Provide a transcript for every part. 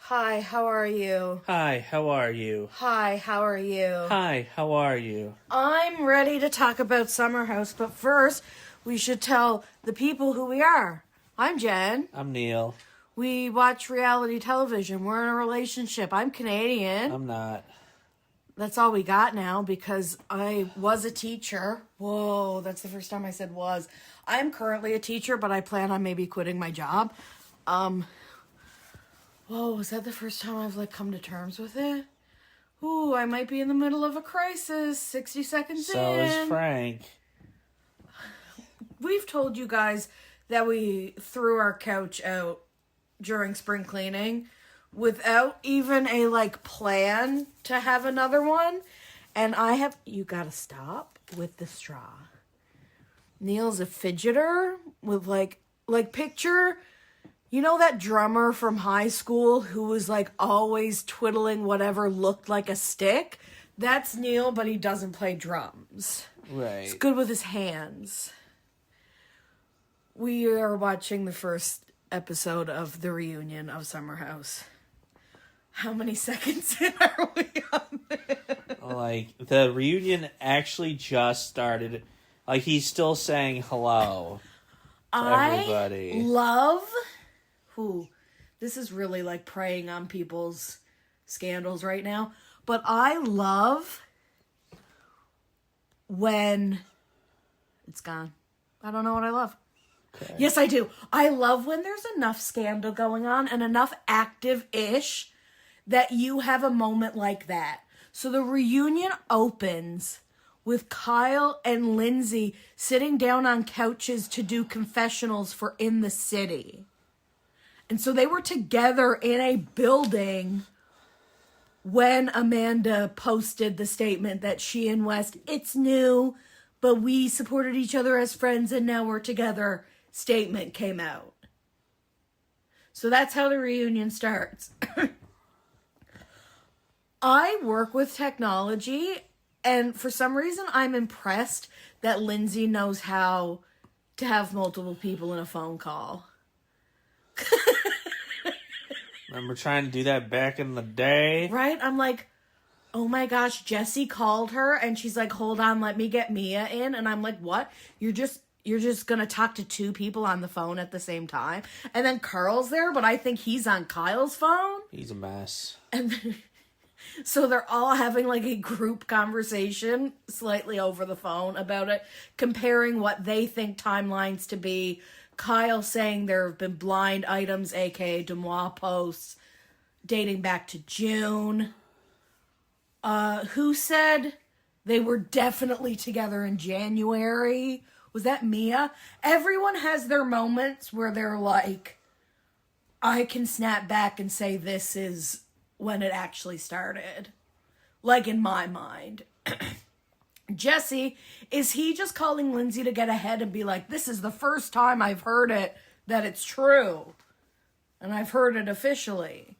Hi, how are you? Hi, how are you? Hi, how are you? Hi, how are you? I'm ready to talk about Summer House, but first, we should tell the people who we are. I'm Jen. I'm Neal. We watch reality television. We're in a relationship. I'm Canadian. I'm not. That's all we got now because I was a teacher. Whoa, that's the first time I said was. I'm currently a teacher, but I plan on maybe quitting my job. Whoa, was that the first time I've come to terms with it? Ooh, I might be in the middle of a crisis. 60 seconds So in. is Frank. We've told you guys that we threw our couch out during spring cleaning without even a plan to have another one. And you gotta stop with the straw. Neal's a fidgeter with picture, you know that drummer from high school who was always twiddling whatever looked like a stick? That's Neal, but he doesn't play drums. Right. He's good with his hands. We are watching the first episode of the reunion of Summer House. How many seconds in are we on this? The reunion actually just started. He's still saying hello to everybody. This is really preying on people's scandals right now. But I love when it's gone. I don't know what I love. Okay. Yes, I do. I love when there's enough scandal going on and enough active-ish that you have a moment like that. So the reunion opens with Kyle and Lindsay sitting down on couches to do confessionals for In the City. And so they were together in a building when Amanda posted the statement that she and West, it's new, but we supported each other as friends and now we're together statement came out. So that's how the reunion starts. I work with technology, and for some reason I'm impressed that Lindsay knows how to have multiple people in a phone call. Remember trying to do that back in the day? Right? I'm like, oh my gosh, Jessie called her and she's like, hold on, let me get Mia in. And I'm like, what? You're just gonna talk to two people on the phone at the same time? And then Carl's there, but I think he's on Kyle's phone. He's a mess. And then, so they're all having a group conversation slightly over the phone about it, comparing what they think timelines to be. Kyle saying there have been blind items, aka Demois posts, dating back to June. Who said they were definitely together in January? Was that Mia? Everyone has their moments where they're like, I can snap back and say this is when it actually started. In my mind. Jesse, is he just calling Lindsay to get ahead and be like, this is the first time I've heard it, that it's true. And I've heard it officially.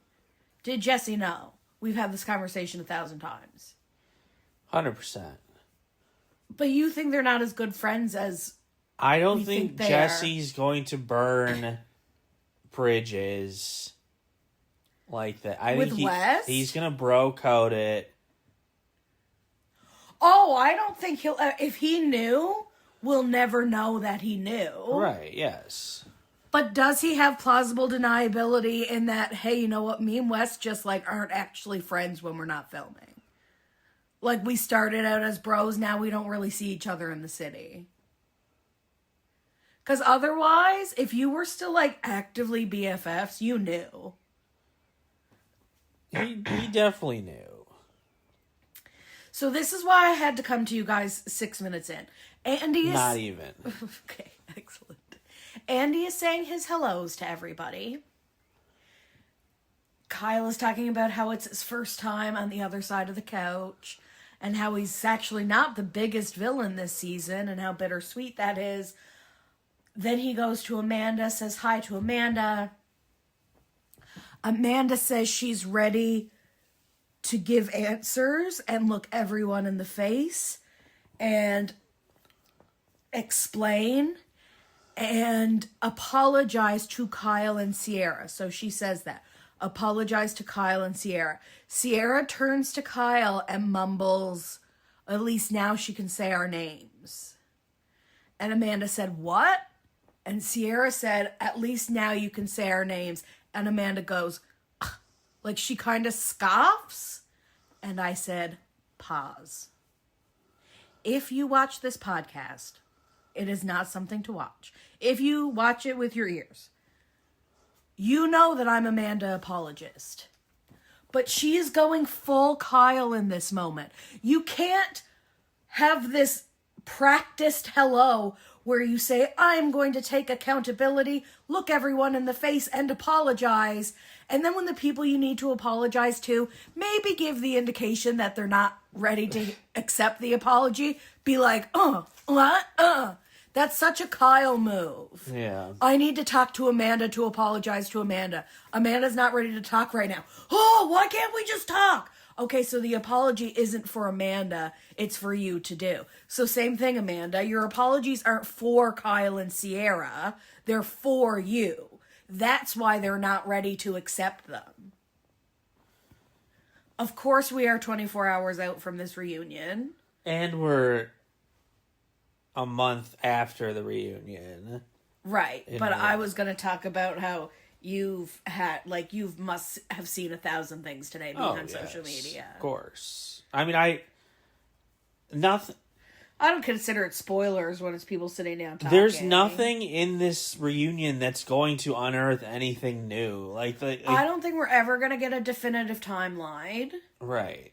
Did Jesse know? We've had this conversation 1,000 times. 100%. But you think they're not as good friends as I don't think Jesse's going to burn bridges like that. I think Wes? he's going to bro code it. Oh, I don't think he'll... if he knew, we'll never know that he knew. Right, yes. But does he have plausible deniability in that, hey, you know what, me and Wes just, aren't actually friends when we're not filming? We started out as bros, now we don't really see each other in the city. Because otherwise, if you were still, actively BFFs, you knew. He definitely knew. So this is why I had to come to you guys 6 minutes in. Andy is... Not even. Okay, excellent. Andy is saying his hellos to everybody. Kyle is talking about how it's his first time on the other side of the couch, and how he's actually not the biggest villain this season, and how bittersweet that is. Then he goes to Amanda, says hi to Amanda. Amanda says she's ready to give answers and look everyone in the face and explain and apologize to Kyle and Sierra. So she says that. apologize to Kyle and Sierra. Sierra turns to Kyle and mumbles, at least now she can say our names. And Amanda said, what? And Sierra said, at least now you can say our names. And Amanda goes, ugh, like she kind of scoffs. And I said, pause. If you watch this podcast, it is not something to watch. If you watch it with your ears, you know that I'm Amanda apologist. But she is going full Kyle in this moment. You can't have this practiced hello where you say, I'm going to take accountability, look everyone in the face and apologize. And then when the people you need to apologize to maybe give the indication that they're not ready to accept the apology, be like, what? That's such a Kyle move. Yeah. I need to talk to Amanda to apologize to Amanda. Amanda's not ready to talk right now. Oh, why can't we just talk? Okay, so the apology isn't for Amanda. It's for you to do. So same thing, Amanda. Your apologies aren't for Kyle and Sierra. They're for you. That's why they're not ready to accept them. Of course, we are 24 hours out from this reunion. And we're a month after the reunion. Right. But I was going to talk about how you've had, like, you must have seen 1,000 things today being on social media. Of course. I mean, nothing. I don't consider it spoilers when it's people sitting down talking. There's nothing in this reunion that's going to unearth anything new. I don't think we're ever going to get a definitive timeline. Right.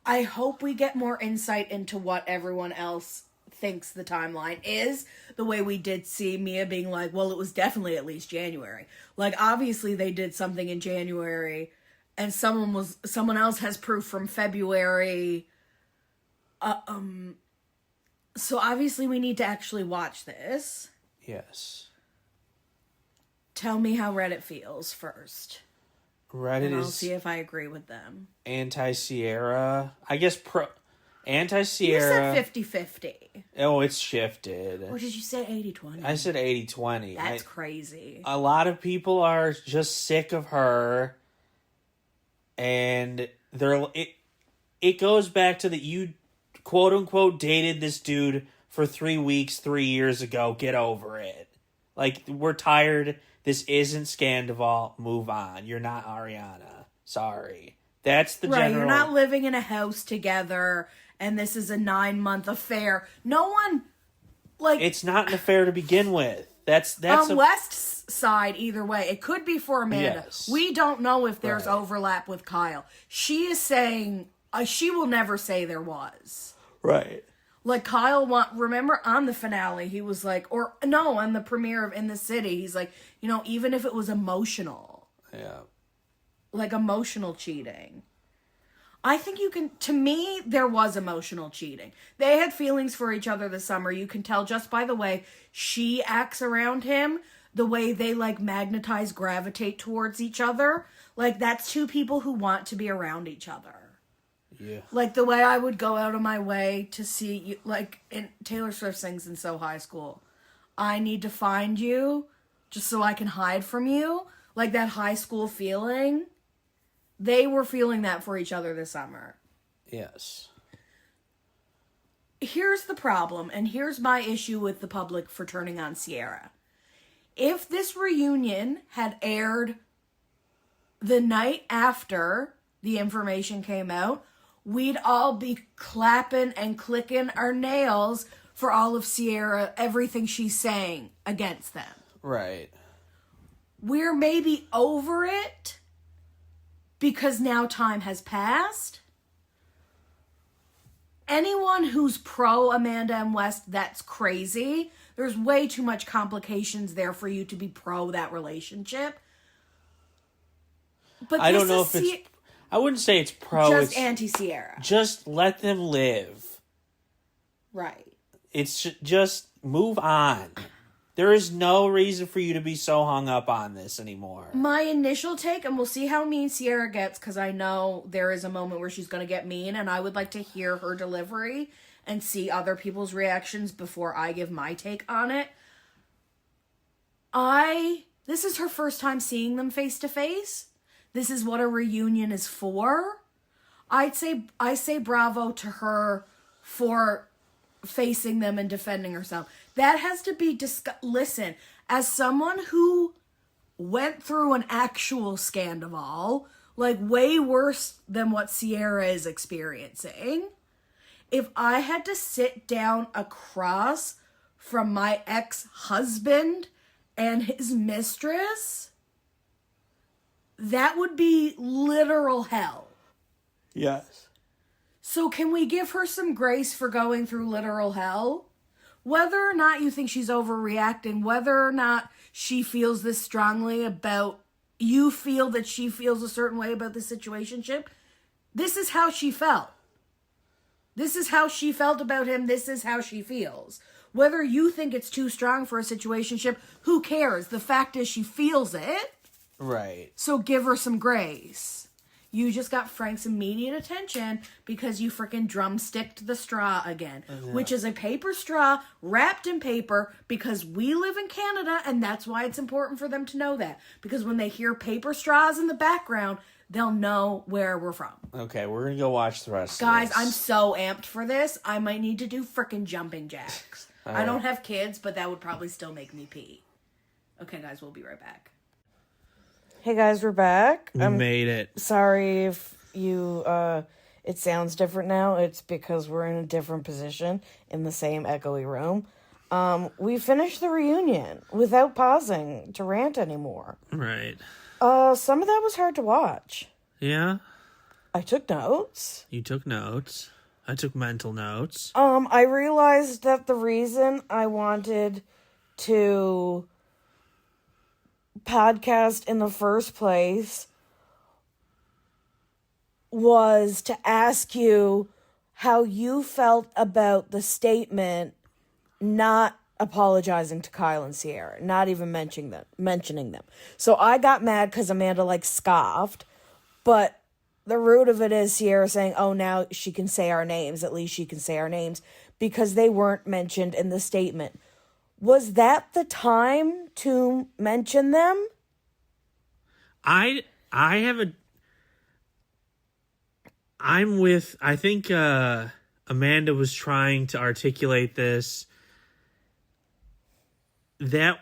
I hope we get more insight into what everyone else thinks the timeline is, the way we did see Mia being like, well, it was definitely at least January. Like, obviously they did something in January, and someone else has proof from February. So obviously we need to actually watch this. Yes. Tell me how Reddit feels first. Reddit and I'll is see if I agree with them. Anti-Sierra. I guess Anti-Sierra. You said 50-50. Oh, it's shifted. Or did you say 80-20? I said 80-20. That's crazy. A lot of people are just sick of her. And it goes back to that you, quote unquote, dated this dude for 3 weeks 3 years ago. Get over it. Like, we're tired. This isn't Scandival. Move on. You're not Ariana. Sorry. That's the general... You're not living in a house together, and this is a 9-month affair. No one, like... It's not an affair to begin with. That's on West's side, either way. It could be for Amanda. Yes. We don't know if there's overlap with Kyle. She is saying... she will never say there was. Right. Like, Kyle, remember on the finale, he was like... Or, no, on the premiere of In the City, he's like, even if it was emotional... Yeah. Like, emotional cheating. I think you can... To me, there was emotional cheating. They had feelings for each other this summer. You can tell just by the way she acts around him, the way they, like, magnetize, gravitate towards each other. Like, that's two people who want to be around each other. Yeah. Like, the way I would go out of my way to see you... Like, Taylor Swift sings in So High School. I need to find you just so I can hide from you. Like, that high school feeling... They were feeling that for each other this summer. Yes. Here's the problem, and here's my issue with the public for turning on Sierra. If this reunion had aired the night after the information came out, we'd all be clapping and clicking our nails for all of Sierra, everything she's saying against them. Right. We're maybe over it, because now time has passed. Anyone who's pro Amanda and West, that's crazy. There's way too much complications there for you to be pro that relationship. But I don't know if it's... I wouldn't say it's pro. Just anti-Sierra. Just let them live. Right. It's just move on. There is no reason for you to be so hung up on this anymore. My initial take, and we'll see how mean Sierra gets, because I know there is a moment where she's going to get mean, and I would like to hear her delivery and see other people's reactions before I give my take on it. This is her first time seeing them face to face. this is what a reunion is for, I say bravo to her for facing them and defending herself. That has to be listen, as someone who went through an actual scandal, like way worse than what Sierra is experiencing, if I had to sit down across from my ex-husband and his mistress, that would be literal hell. Yes. So can we give her some grace for going through literal hell? Whether or not you think she's overreacting, whether or not she feels this strongly about, you feel that she feels a certain way about the situationship, this is how she felt. This is how she felt about him. This is how she feels. Whether you think it's too strong for a situationship, who cares? The fact is she feels it. Right. So give her some grace. You just got Frank's immediate attention because you freaking drumsticked the straw again. Yeah. Which is a paper straw wrapped in paper because we live in Canada and that's why it's important for them to know that. Because when they hear paper straws in the background, they'll know where we're from. Okay, we're going to go watch the rest Guys, of this. I'm so amped for this. I might need to do freaking jumping jacks. I don't have kids, but that would probably still make me pee. Okay, guys, we'll be right back. Hey guys, we're back. We made it. Sorry if you, it sounds different now. It's because we're in a different position in the same echoey room. We finished the reunion without pausing to rant anymore. Right. Some of that was hard to watch. Yeah? I took notes. You took notes. I took mental notes. I realized that the reason I wanted to podcast in the first place was to ask you how you felt about the statement not apologizing to Kyle and Sierra, not even mentioning them. So I got mad because Amanda scoffed, but the root of it is Sierra saying, oh, now she can say our names, at least she can say our names, because they weren't mentioned in the statement. Was that the time to mention them? I think Amanda was trying to articulate this. That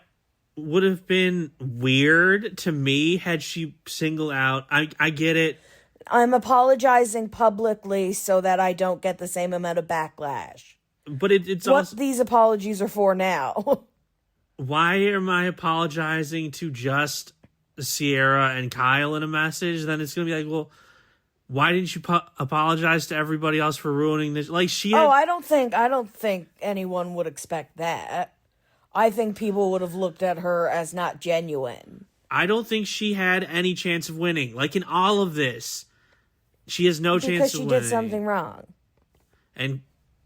would have been weird to me had she singled out. I get it. I'm apologizing publicly so that I don't get the same amount of backlash. But it's what also, these apologies are for now. Why am I apologizing to just Sierra and Kyle in a message? Then it's going to be like, well, why didn't you apologize to everybody else for ruining this? I don't think anyone would expect that. I think people would have looked at her as not genuine. I don't think she had any chance of winning. Like in all of this, she has no chance of winning. Because she did something wrong. And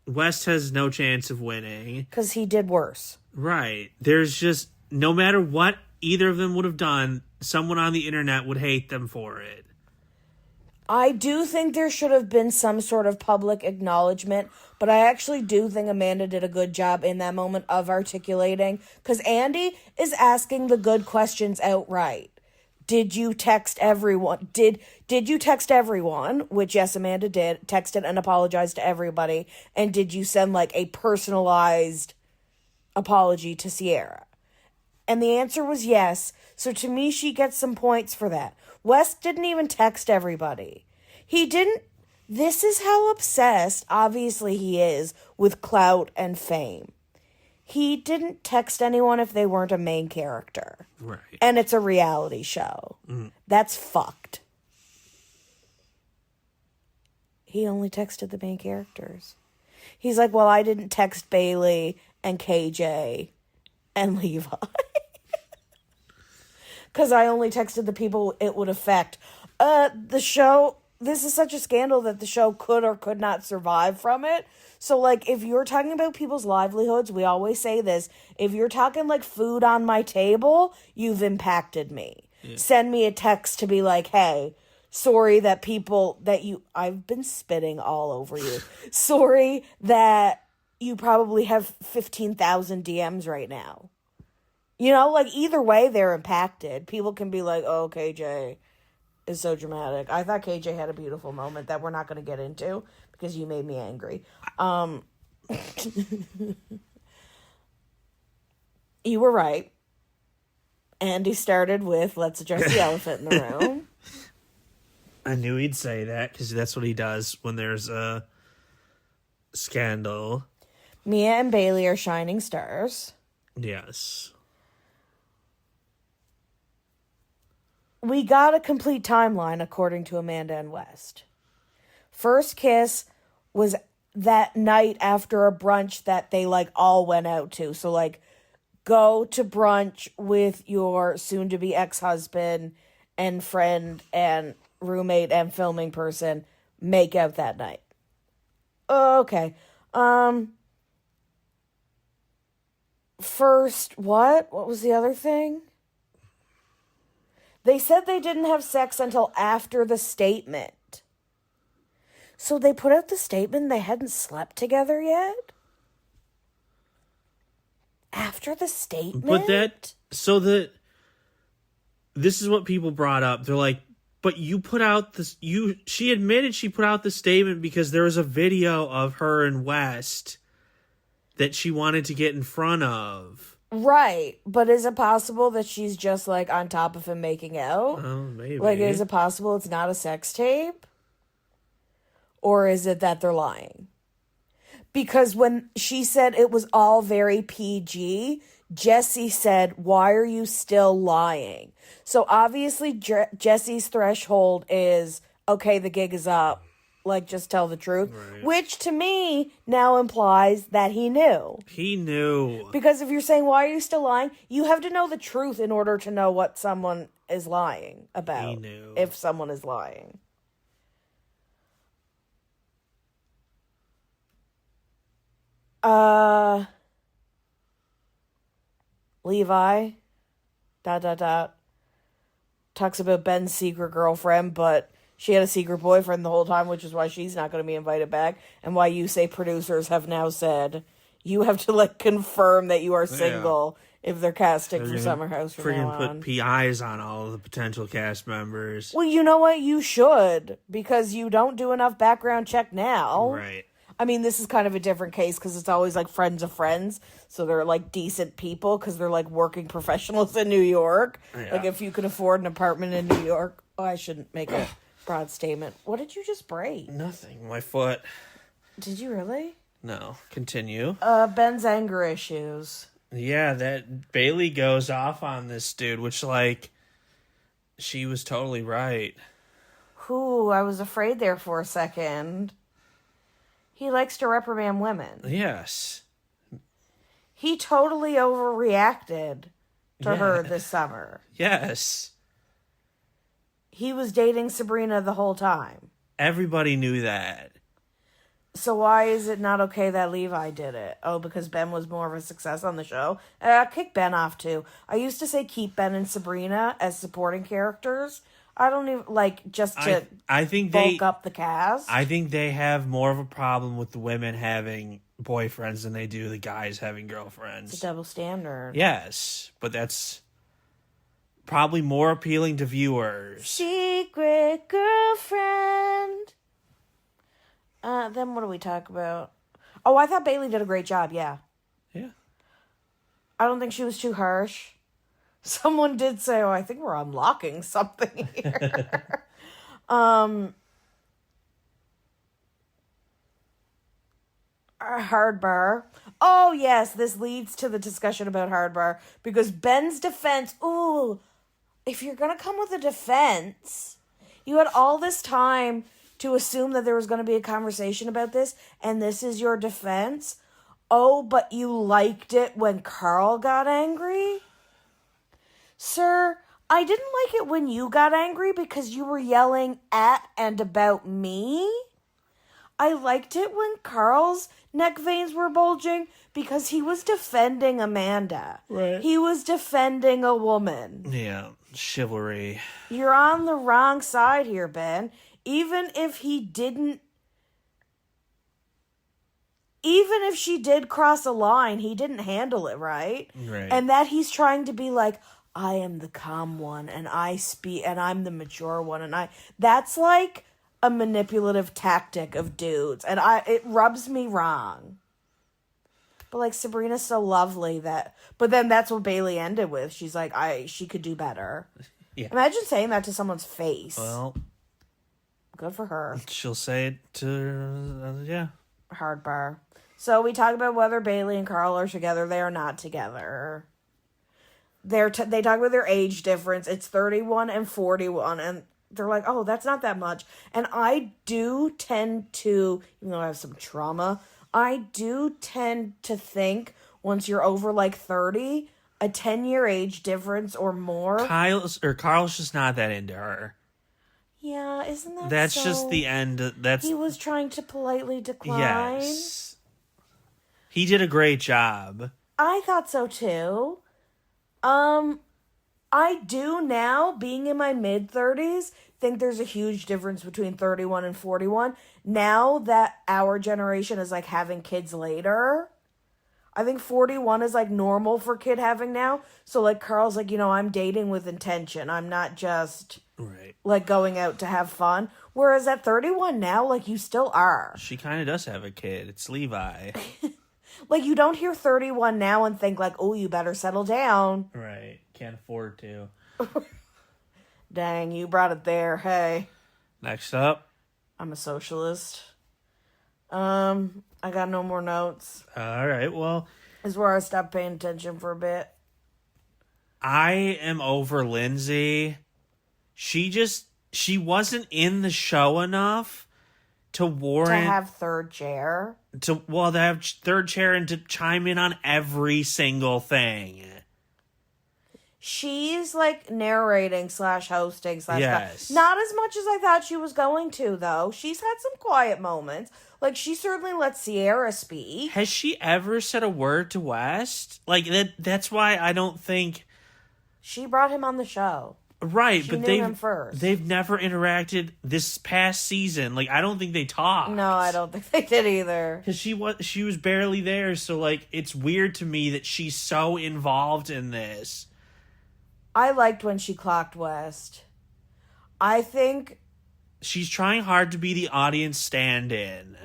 West has no chance of winning. Because he did worse. Right. There's just, no matter what either of them would have done, someone on the internet would hate them for it. I do think there should have been some sort of public acknowledgement, but I actually do think Amanda did a good job in that moment of articulating, because Andy is asking the good questions outright. Did you text everyone? Did you text everyone? Which, yes, Amanda did. Texted and apologized to everybody. And did you send a personalized apology to Sierra? And the answer was yes. So to me, she gets some points for that. West didn't even text everybody. He didn't. This is how obsessed, obviously, he is with clout and fame. He didn't text anyone if they weren't a main character. Right. And it's a reality show. Mm. That's fucked. He only texted the main characters. He's like, well, I didn't text Bailey and KJ and Levi. Because I only texted the people it would affect. The show, this is such a scandal that the show could or could not survive from it. So, if you're talking about people's livelihoods, we always say this. If you're talking, food on my table, you've impacted me. Yeah. Send me a text to be like, hey, sorry that I've been spitting all over you. Sorry that you probably have 15,000 DMs right now. Either way, they're impacted. People can be like, oh, KJ, is so dramatic. I thought KJ had a beautiful moment that we're not going to get into because you made me angry. You were right. Andy started with, let's address the elephant in the room. I knew he'd say that because that's what he does when there's a scandal. Mia and Bailey are shining stars. Yes. We got a complete timeline according to Amanda and West. First kiss was that night after a brunch that they like all went out to. So like go to brunch with your soon to be ex-husband and friend and roommate and filming person, make out that night. Okay. First, what was the other thing? They said they didn't have sex until after the statement. So they put out the statement they hadn't slept together yet? After the statement? But this is what people brought up. They're like, but you put out this, she admitted she put out the statement because there was a video of her and West that she wanted to get in front of. Right, but is it possible that she's just, like, on top of him making out? Oh, maybe. Like, is it possible it's not a sex tape? Or is it that they're lying? Because when she said it was all very PG, Jesse said, why are you still lying? So, obviously, Jesse's threshold is, okay, the gig is up. Like, just tell the truth. Right. Which, to me, now implies that he knew. He knew. Because if you're saying, why are you still lying? You have to know the truth in order to know what someone is lying about. He knew. If someone is lying. Levi. ... Talks about Ben's secret girlfriend, but she had a secret boyfriend the whole time, which is why she's not going to be invited back, and why you say producers have now said you have to, like, confirm that you are single if they're casting for Summer House from now on. Put PIs on all of the potential cast members. Well, you know what? You should, because you don't do enough background check now. Right. I mean, this is kind of a different case because it's always, like, friends of friends, so they're, like, decent people because they're, like, working professionals in New York. Yeah. Like, if you could afford an apartment in New York... Oh, I shouldn't make a broad statement. What did you just break? Nothing. My foot. Did you really? No. Continue. Ben's anger issues. Yeah, that Bailey goes off on this dude, which, like, she was totally right. Who? I was afraid there for a second. He likes to reprimand women. Yes. He totally overreacted to her this summer. Yes. He was dating Sabrina the whole time. Everybody knew that. So why is it not okay that Levi did it? Oh, because Ben was more of a success on the show? Kick Ben off, too. I used to say keep Ben and Sabrina as supporting characters. I don't even, like, just to I think bulk up the cast. I think they have more of a problem with the women having boyfriends than they do the guys having girlfriends. It's a double standard. Yes, but that's probably more appealing to viewers. Secret girlfriend. Then what do we talk about? Oh, I thought Bailey did a great job, yeah. Yeah. I don't think she was too harsh. Someone did say, oh, I think we're unlocking something here. Hard bar. Oh, yes, this leads to the discussion about hard bar. Because Ben's defense, ooh, if you're going to come with a defense, you had all this time to assume that there was going to be a conversation about this, and this is your defense. Oh, but you liked it when Carl got angry? Sir, I didn't like it when you got angry because you were yelling at and about me. I liked it when Carl's neck veins were bulging because he was defending Amanda. Right. He was defending a woman. Yeah, chivalry. You're on the wrong side here, Ben. Even if she did cross a line, he didn't handle it right. Right. And that he's trying to be like, I am the calm one, and I'm the mature one, and that's like a manipulative tactic of dudes, and it rubs me wrong. But like Sabrina's so lovely but then that's what Bailey ended with. She's like, she could do better. Yeah. Imagine saying that to someone's face. Well, good for her. She'll say it to, yeah. Hard bar. So we talk about whether Bailey and Carl are together. They are not together. They talk about their age difference. It's 31 and 41, and they're like, oh, that's not that much. And I do tend to, even though I have some trauma, I do tend to think once you're over like 30, a 10-year age difference or more. Carl's just not that into her. Yeah, isn't that That's just the end. He was trying to politely decline. Yes. He did a great job. I thought so too. I do now, being in my mid-30s, think there's a huge difference between 31 and 41. Now that our generation is like having kids later, I think 41 is like normal for kid having now. So like Carl's like, I'm dating with intention. I'm not just like going out to have fun. Whereas at 31 now, like you still are. She kind of does have a kid. It's Levi. Like you don't hear 31 now and think like, oh, you better settle down. Right. Can't afford to. Dang, you brought it there. Hey. Next up. I'm a socialist. I got no more notes. All right, well. This is where I stopped paying attention for a bit. I am over Lindsay. She wasn't in the show enough to warrant... To have third chair? To have third chair and to chime in on every single thing. She's like narrating / hosting / yes. Not as much as I thought she was going to, though. She's had some quiet moments. Like, she certainly let Sierra speak. Has she ever said a word to West? Like, that's why I don't think... She brought him on the show. Right, she but knew him first. They've never interacted this past season. Like, I don't think they talked. No, I don't think they did either. Because she was barely there, so, like, it's weird to me that she's so involved in this. I liked when she clocked West. I think... She's trying hard to be the audience stand-in.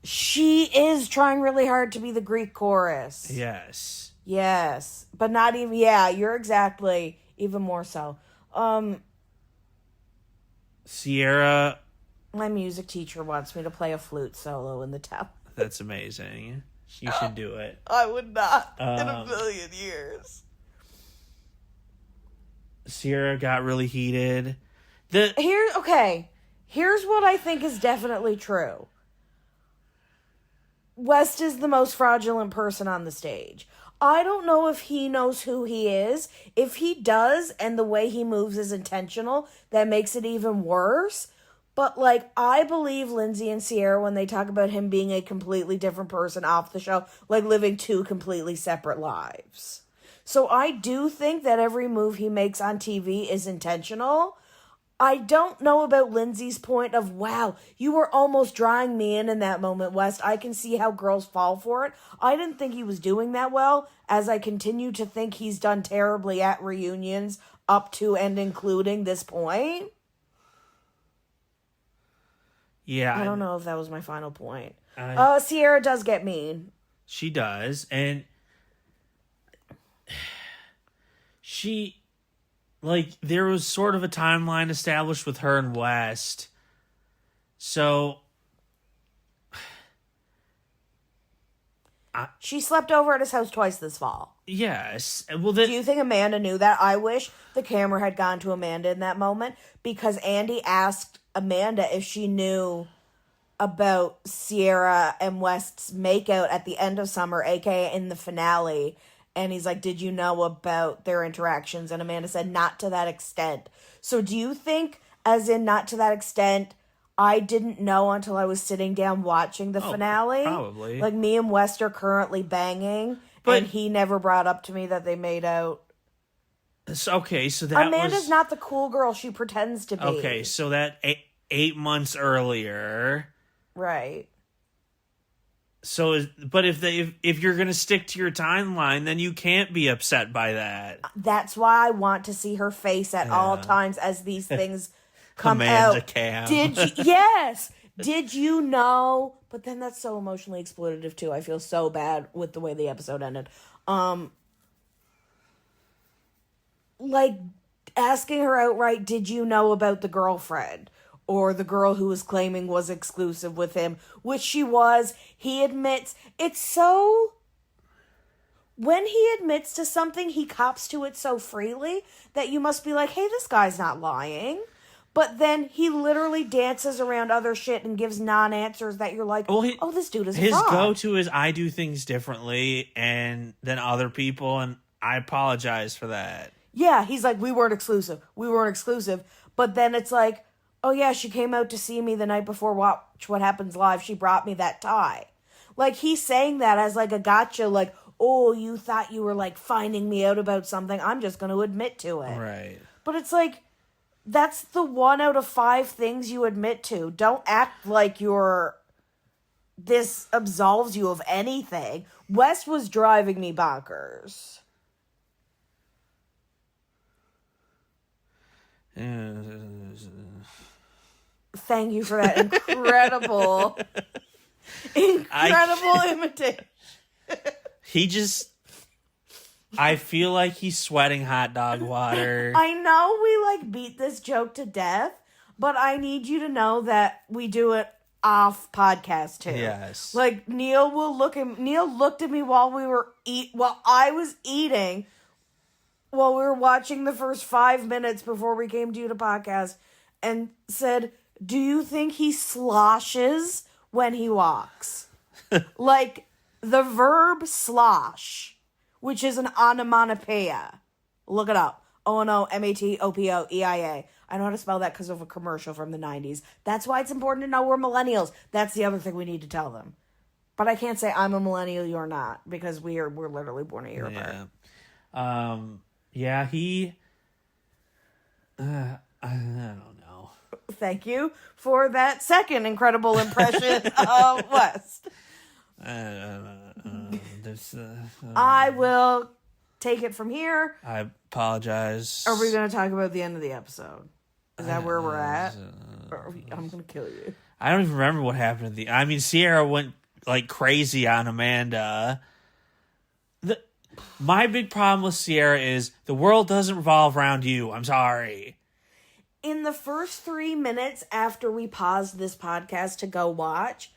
She is trying really hard to be the Greek chorus. Yes. Yes. But not even... Yeah, you're exactly... Even more so. Sierra... My music teacher wants me to play a flute solo in the towel. That's amazing. You should do it. I would not in a million years. Sierra got really heated. Here's what I think is definitely true. West is the most fraudulent person on the stage. I don't know if he knows who he is. If he does, and the way he moves is intentional, that makes it even worse. But, like, I believe Lindsay and Sierra when they talk about him being a completely different person off the show, like living two completely separate lives. So I do think that every move he makes on TV is intentional. I don't know about Lindsay's point of, wow, you were almost drawing me in that moment, West. I can see how girls fall for it. I didn't think he was doing that well, as I continue to think he's done terribly at reunions up to and including this point. Yeah. I don't know if that was my final point. Sierra does get mean. She does, and she... Like, there was sort of a timeline established with her and West. So... She slept over at his house twice this fall. Yes. Well, do you think Amanda knew that? I wish the camera had gone to Amanda in that moment, because Andy asked Amanda if she knew about Sierra and West's makeout at the end of summer, aka in the finale. And he's like, did you know about their interactions? And Amanda said, not to that extent. So do you think, as in not to that extent, I didn't know until I was sitting down watching the finale? Probably. Like, me and West are currently banging, and he never brought up to me that they made out. Okay, so that Amanda's not the cool girl she pretends to be. Okay, so that 8 months earlier. Right. But if you're gonna stick to your timeline, then you can't be upset by that. That's why I want to see her face at all times as these things come Amanda out. Cam. Yes. Did you know? But then that's so emotionally exploitative too. I feel so bad with the way the episode ended. Like asking her outright, did you know about the girlfriend? Or the girl who was claiming was exclusive with him, which she was. He admits. It's so... When he admits to something, he cops to it so freely that you must be like, hey, this guy's not lying. But then he literally dances around other shit and gives non-answers that you're like, oh, this dude is a fraud. His go-to is, I do things differently than other people, and I apologize for that. Yeah, he's like, we weren't exclusive. But then it's like, oh yeah, she came out to see me the night before Watch What Happens Live. She brought me that tie. Like, he's saying that as like a gotcha, like, oh, you thought you were like finding me out about something. I'm just going to admit to it. Right. But it's like, that's the 1 out of 5 things you admit to. Don't act like this absolves you of anything. Wes was driving me bonkers. Thank you for that incredible imitation. He just... I feel like he's sweating hot dog water. I know we like beat this joke to death, but I need you to know that we do it off podcast too. Yes. Like Neal looked at me while I was eating, while we were watching the first 5 minutes before we came to you to podcast, and said, do you think he sloshes when he walks? Like the verb slosh, which is an onomatopoeia. Look it up. ONOMATOPOEIA. I know how to spell that because of a commercial from the 90s. That's why it's important to know we're millennials. That's the other thing we need to tell them. But I can't say I'm a millennial, you're not, because we're literally born a year apart. He... I don't know. Thank you for that second incredible impression of West. I will take it from here. I apologize. Are we going to talk about the end of the episode? Is that where we're at? I'm going to kill you. I don't even remember what happened Sierra went like crazy on Amanda. My big problem with Sierra is the world doesn't revolve around you. I'm sorry. In the first 3 minutes after we paused this podcast to go watch,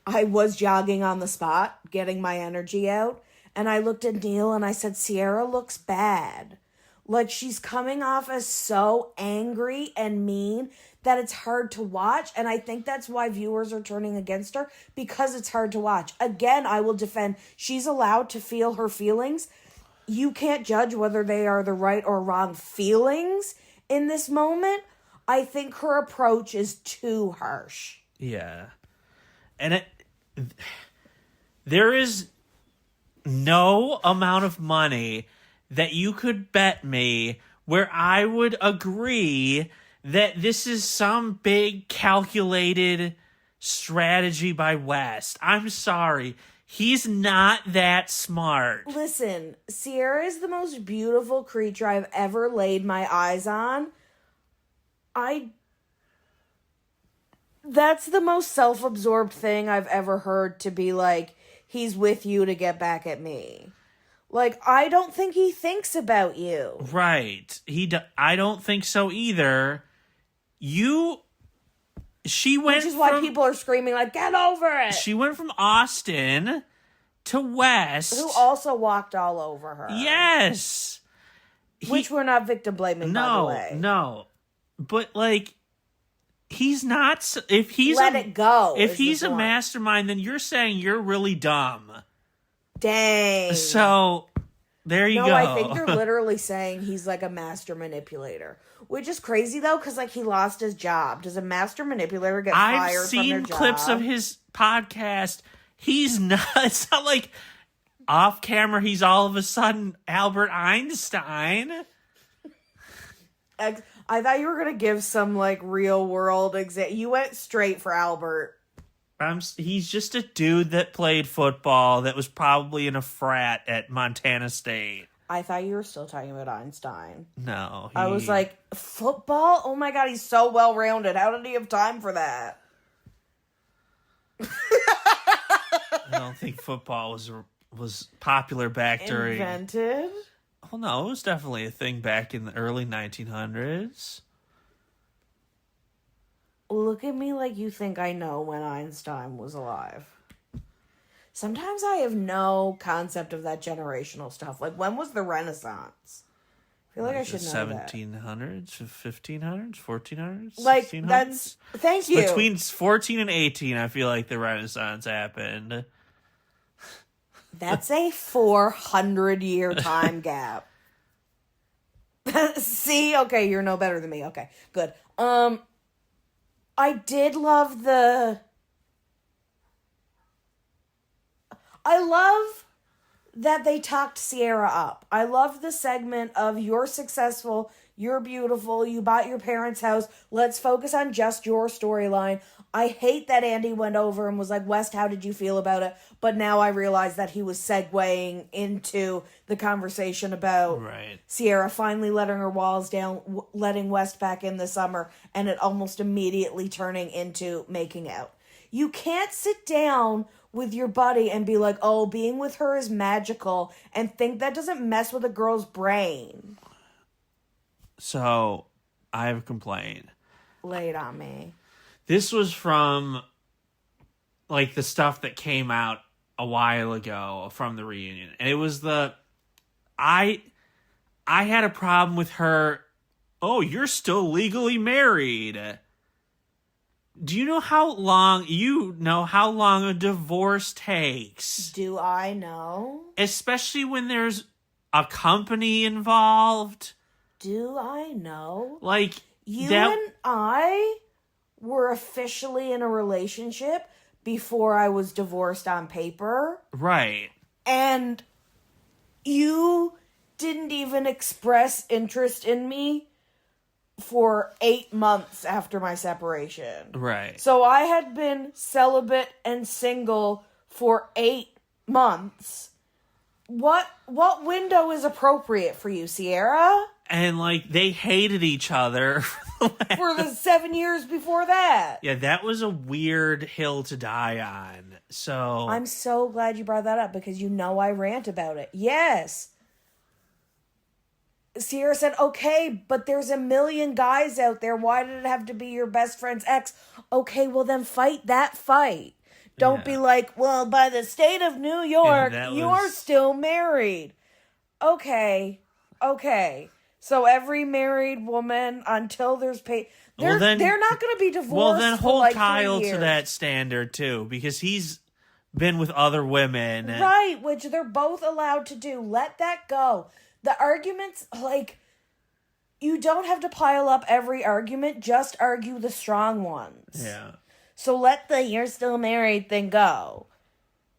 I was jogging on the spot, getting my energy out, and I looked at Neal and I said, Sierra looks bad. Like, she's coming off as so angry and mean that it's hard to watch, and I think that's why viewers are turning against her, because it's hard to watch. Again, I will defend, she's allowed to feel her feelings. You can't judge whether they are the right or wrong feelings in this moment. I think her approach is too harsh. Yeah. And there is no amount of money that you could bet me where I would agree that this is some big calculated strategy by West. I'm sorry. He's not that smart. Listen, Sierra is the most beautiful creature I've ever laid my eyes on. That's the most self-absorbed thing I've ever heard, to be like, he's with you to get back at me. Like, I don't think he thinks about you. Right. I don't think so either. Which is why people are screaming, like, get over it! She went from Austin to West. Who also walked all over her. Yes! Which we're not victim blaming, by the way. No. But, like, he's not... If he's Let it go. If he's a mastermind, then you're saying you're really dumb. Dang. So, there you go. No, I think you're literally saying he's like a master manipulator. Which is crazy, though, because like he lost his job. Does a master manipulator get fired from their job? I've seen clips of his podcast. He's not... It's not like off camera he's all of a sudden Albert Einstein. I thought you were going to give some like real world example. You went straight for Albert. He's just a dude that played football that was probably in a frat at Montana State. I thought you were still talking about Einstein. No. I was like, football? Oh my god, he's so well-rounded. How did he have time for that? I don't think football was popular back during... Invented? Well, no, it was definitely a thing back in the early 1900s. Look at me like you think I know when Einstein was alive. Sometimes I have no concept of that generational stuff. Like, when was the Renaissance? I feel like I should know that. 1700s, 1500s, 1400s, Like, 1600s? that's... Thank you. Between 14 and 18, I feel like the Renaissance happened. That's a 400-year time gap. See? Okay, you're no better than me. Okay, good. I did love I love that they talked Sierra up. I love the segment of you're successful, you're beautiful, you bought your parents' house, let's focus on just your storyline. I hate that Andy went over and was like, West, how did you feel about it? But now I realize that he was segueing into the conversation about Sierra finally letting her walls down, letting West back in this summer, and it almost immediately turning into making out. You can't sit down with your buddy and be like, oh, being with her is magical, and think that doesn't mess with a girl's brain. So, I have a complaint. Lay it on me. This was from, like, the stuff that came out a while ago from the reunion. And it was I had a problem with her, oh, you're still legally married. Do you know how long a divorce takes? Do I know? Especially when there's a company involved. Do I know? Like, you and I were officially in a relationship before I was divorced on paper. Right. And you didn't even express interest in me for 8 months after my separation. Right. So I had been celibate and single for 8 months. What window is appropriate for you, Sierra? And, like, they hated each other for the 7 years before that. Yeah, that was a weird hill to die on. So I'm so glad you brought that up because you know I rant about it. Yes. Sierra said, okay, but there's a million guys out there. Why did it have to be your best friend's ex? Okay, well then fight that fight. Don't be like, well, by the state of New York, you're still married. Okay. So every married woman, until there's they're not going to be divorced. Well, then hold like Kyle to that standard too, because he's been with other women. Right, which they're both allowed to do. Let that go. The arguments, like, you don't have to pile up every argument. Just argue the strong ones. Yeah. So let the you're still married thing go.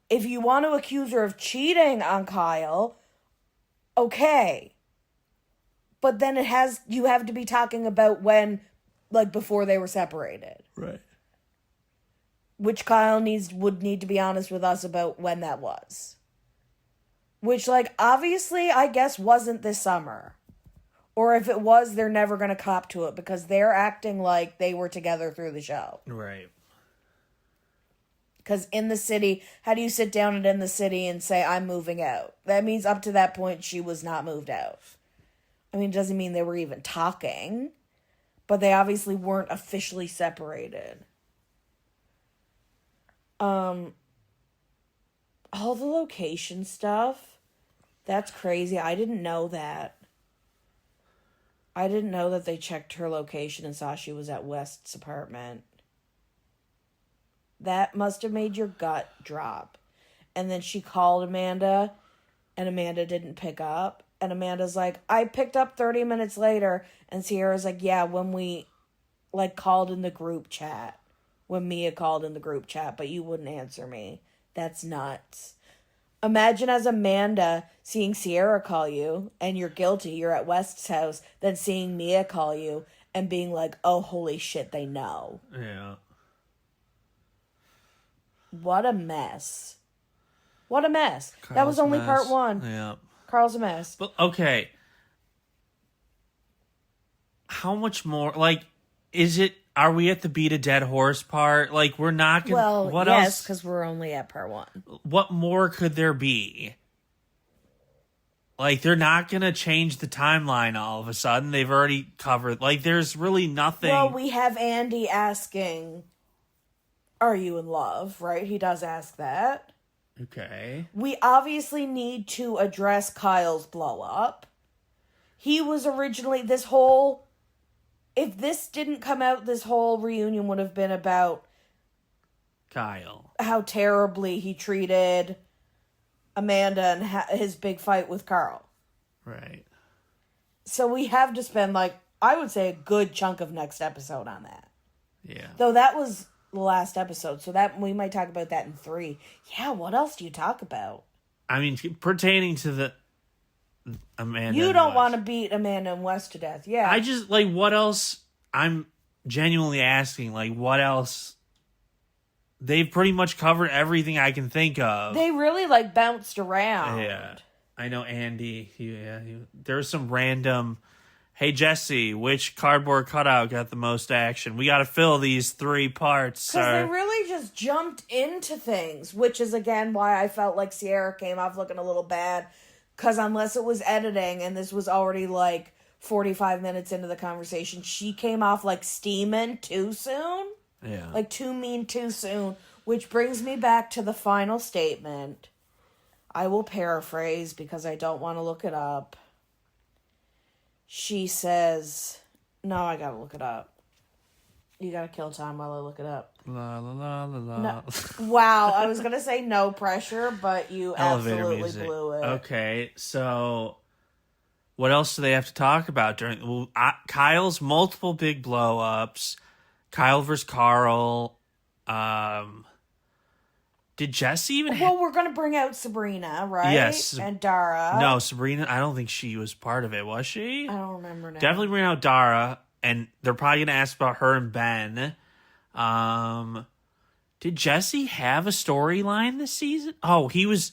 If you want to accuse her of cheating on Kyle, okay. But then you have to be talking about when, like, before they were separated. Right. Which Kyle would need to be honest with us about when that was. Which, like, obviously, I guess wasn't this summer. Or if it was, they're never going to cop to it because they're acting like they were together through the show. Right. Because in the city, how do you sit down and in the city and say, I'm moving out? That means up to that point, she was not moved out. I mean, it doesn't mean they were even talking. But they obviously weren't officially separated. All the location stuff, that's crazy. I didn't know that. I didn't know that they checked her location and saw she was at West's apartment. That must have made your gut drop. And then she called Amanda, and Amanda didn't pick up. And Amanda's like, I picked up 30 minutes later. And Sierra's like, yeah, when we, like, called in the group chat. When Mia called in the group chat, but you wouldn't answer me. That's nuts. Imagine as Amanda seeing Sierra call you, and you're guilty, you're at West's house, then seeing Mia call you, and being like, oh, holy shit, they know. Yeah. What a mess. What a mess. That Carl's was only a part mess. one. Yeah. Carl's a mess. But okay. How much more? Like, are we at the beat a dead horse part? Like, we're not gonna. Well, what yes, else? because we're only at part one. What more could there be? Like, they're not gonna change the timeline all of a sudden. They've already covered. Like, there's really nothing. Well, we have Andy asking, "Are you in love?" Right? He does ask that. Okay. We obviously need to address Kyle's blow up. He was originally if this didn't come out, this whole reunion would have been about Kyle. how terribly he treated Amanda and his big fight with Carl. Right. So we have to spend, I would say, a good chunk of next episode on that. Yeah. Though that was the last episode, so that we might talk about that in 3. Yeah, what else do you talk about? I mean, pertaining to the Amanda. You and don't West. want to beat Amanda and West to death. Yeah. I just, what else? I'm genuinely asking, what else? They've pretty much covered everything I can think of. They really, bounced around. Yeah. I know Andy. There's some random, hey, Jesse, which cardboard cutout got the most action? We got to fill these 3 parts. Because they really just jumped into things, which is, again, why I felt like Sierra came off looking a little bad. Because unless it was editing, and this was already, 45 minutes into the conversation, she came off, steaming too soon. Yeah. Too mean too soon. Which brings me back to the final statement. I will paraphrase because I don't want to look it up. She says, no, I gotta look it up. You gotta kill time while I look it up. La la la la la. No. Wow, I was gonna say no pressure, but you Elevator absolutely music. blew it. Okay, so what else do they have to talk about during Kyle's multiple big blow-ups? Kyle versus Carl. Did Jesse even Well, we're gonna bring out Sabrina, right? Yes. And Dara. No, Sabrina, I don't think she was part of it, was she? I don't remember now. Definitely bring out Dara, and they're probably going to ask about her and Ben. Did Jesse have a storyline this season? Oh, he was...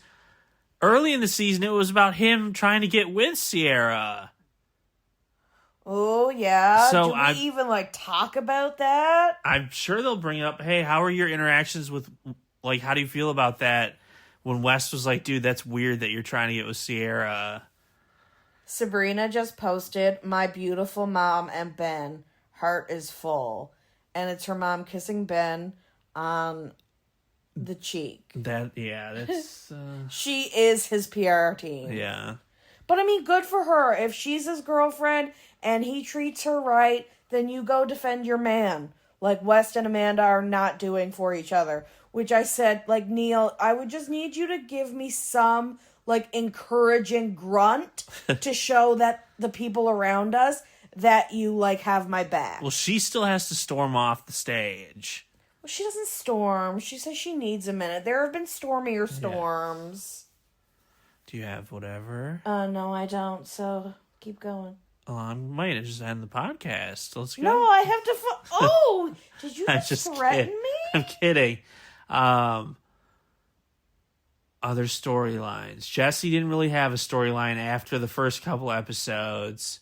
Early in the season, it was about him trying to get with Sierra. Oh, yeah. So Do we even, talk about that? I'm sure they'll bring up, hey, how are your interactions with... how do you feel about that? When Wes was like, dude, that's weird that you're trying to get with Sierra. Sabrina just posted, "My beautiful mom and Ben, heart is full." And it's her mom kissing Ben on the cheek. That's... She is his PR team. yeah. But I mean, good for her. If she's his girlfriend and he treats her right, then you go defend your man. Like West and Amanda are not doing for each other. Which I said, Neal, I would just need you to give me some, encouraging grunt to show that the people around us that you, have my back. Well, she still has to storm off the stage. Well, she doesn't storm. She says she needs a minute. There have been stormier storms. Do you have whatever? No, I don't. So keep going. Well, I might just end the podcast. Let's go. No, I have to... Oh! Did you just threaten me? I'm kidding. Other storylines. Jesse didn't really have a storyline after the first couple episodes.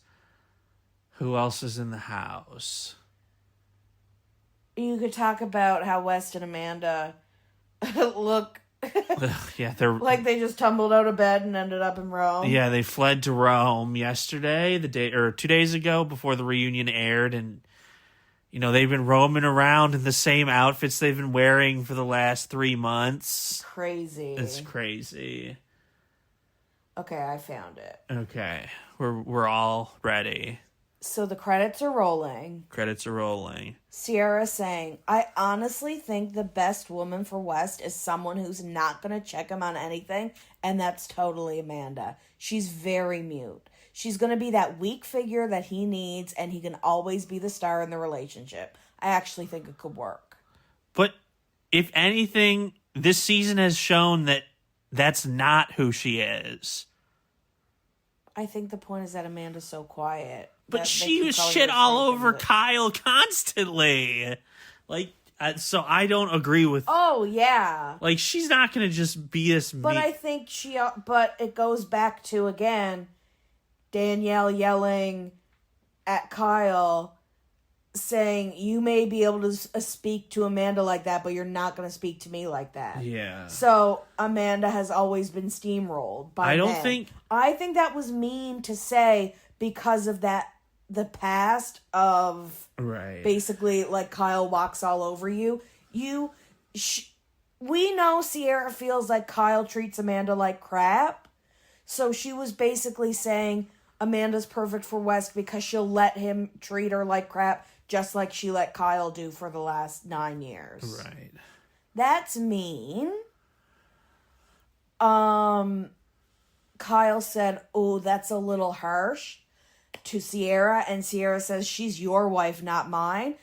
Who else is in the house? You could talk about how West and Amanda look Yeah, they're like they just tumbled out of bed and ended up in Rome. Yeah, they fled to Rome yesterday, 2 days ago before the reunion aired, and they've been roaming around in the same outfits they've been wearing for the last 3 months. Crazy. It's crazy. Okay, I found it. Okay, we're all ready. So the credits are rolling. Credits are rolling. Sierra saying, "I honestly think the best woman for West is someone who's not going to check him on anything, and that's totally Amanda. She's very mute. She's going to be that weak figure that he needs, and he can always be the star in the relationship. I actually think it could work." But if anything, this season has shown that that's not who she is. I think the point is that Amanda's so quiet. But she was shit all over Kyle constantly. So I don't agree with. Oh, yeah. Like, she's not going to just be this. But I think but it goes back to, again, Danielle yelling at Kyle, saying, you may be able to speak to Amanda like that, but you're not going to speak to me like that. Yeah. So Amanda has always been steamrolled by I think that was mean to say because of that, the past of basically like Kyle walks all over you. We know Sierra feels like Kyle treats Amanda like crap. So she was basically saying Amanda's perfect for West because she'll let him treat her like crap, just like she let Kyle do for the last 9 years. Right. That's mean. Kyle said, "Oh, that's a little harsh," to Sierra, and Sierra says, "She's your wife, not mine."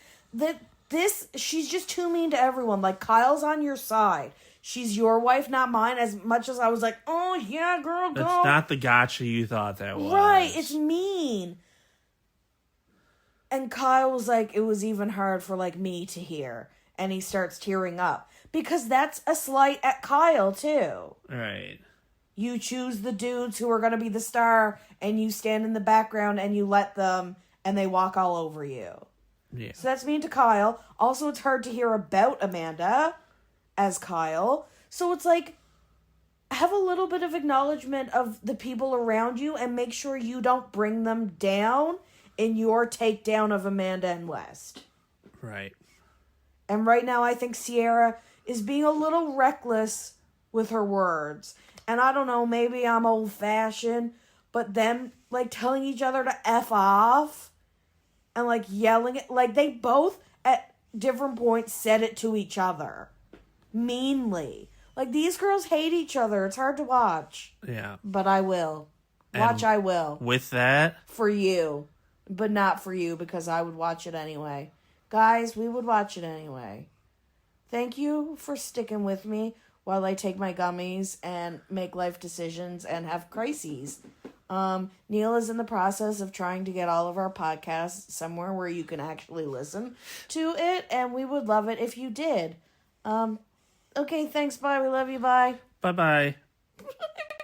She's just too mean to everyone. Like, Kyle's on your side. She's your wife, not mine. As much as I was like, oh, yeah, girl, go. That's not the gotcha you thought that was. Right, it's mean. And Kyle was like, it was even hard for, like, me to hear. And he starts tearing up. Because that's a slight at Kyle, too. Right. You choose the dudes who are going to be the star, and you stand in the background, and you let them, and they walk all over you. Yeah. So that's mean to Kyle. Also, it's hard to hear about Amanda as Kyle. So it's like, have a little bit of acknowledgement of the people around you and make sure you don't bring them down in your takedown of Amanda and West. Right. And right now, I think Sierra is being a little reckless with her words. And I don't know, maybe I'm old-fashioned, but them, like, telling each other to F off and, like, yelling it. Like, they both, at different points, said it to each other. Meanly. Like, these girls hate each other. It's hard to watch. Yeah. But I will. Watch, I will. With that? For you. But not for you, because I would watch it anyway. Guys, we would watch it anyway. Thank you for sticking with me while I take my gummies and make life decisions and have crises. Neal is in the process of trying to get all of our podcasts somewhere where you can actually listen to it, and we would love it if you did. Okay, thanks, bye, we love you, bye. Bye-bye.